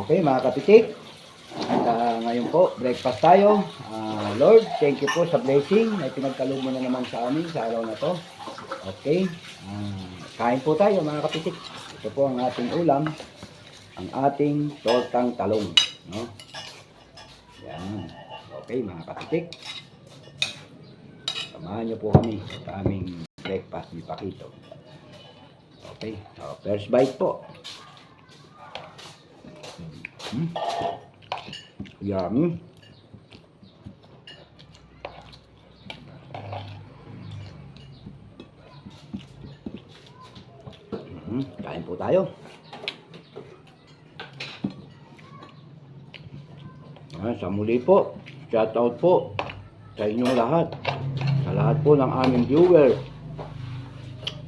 Okay, mga kapitik. At ngayon po, breakfast tayo. Lord, thank you po sa blessing na pinagkaloob mo na naman sa amin sa araw na to. Okay. Kain po tayo, mga kapitik. Ito po ang ating ulam. Ang ating tortang talong. No? Yan. Okay, mga kapitik. Samahan niyo po kami sa aming breakfast ni Pakito. Okay. First bite po. Yummy. Kain po tayo. Sa muli po, shout out po sa inyong lahat. Sa lahat po ng aming viewers.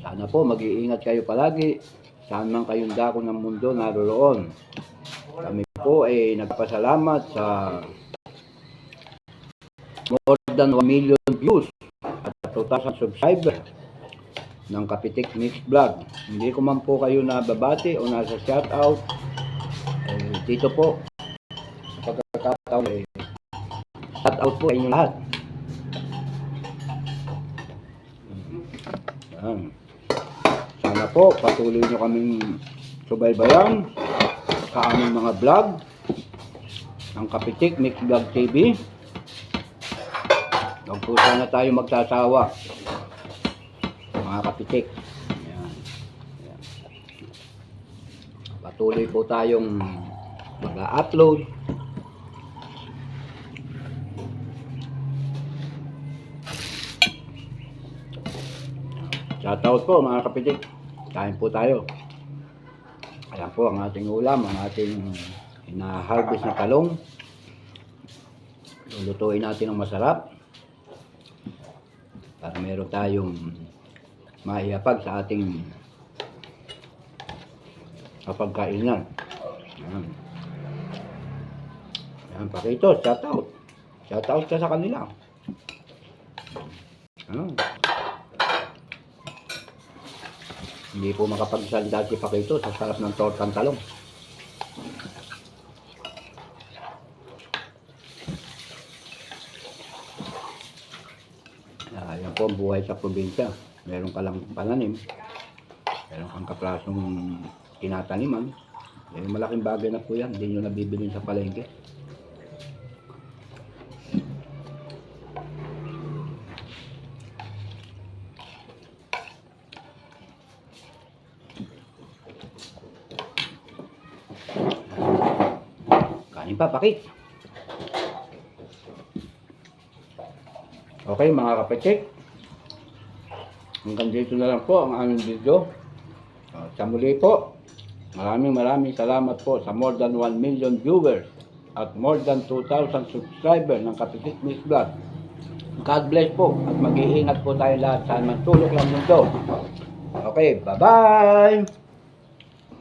Sana po mag-iingat kayo palagi. Saan man kayong dako ng mundo naroroon. Kami po ay nagpasalamat sa more than 1 million views at 2,000 subscribers ng Kapitik Mix Vlog. Hindi ko man po kayo nababati o nasa shoutout. Dito po sa pagkakataon shoutout po sa inyo lahat. Sana po patuloy nyo kaming subaybayan sa aming mga vlog ng Kapitik Mix Vlog TV. Huwag po sana tayo magsasawa, mga kapitik. Ayan. Ayan. Patuloy po tayong mag-upload. Shoutout po, mga kapitik. Kain po tayo. Ayan po ang ating ulam, ang ating ina-harvest na talong. Lulutuin natin ng masarap para meron tayong maiapag sa ating kapagkainan. Ayan. Ayan, Pakito, shoutout. Shoutout ka sa kanila. Ayan. Hindi po makapagsalita si Pakito sa sarap ng tortang talong. Ayan po ang buhay sa probinsya. Meron ka lang pananim. Meron kang kaprasong tinataniman. Malaking bagay na po yan. Hindi nyo nabibili sa palengke. Kanin pa, Pakit. Okay, mga kapitik. Hanggang dito na lang po ang aming video. Sa muli po, maraming salamat po sa more than 1 million viewers at more than 2,000 subscribers ng Kapitik Mix Vlog. God bless po at mag-iingat po tayo lahat saan man sulok lang mundo. Okay, bye-bye!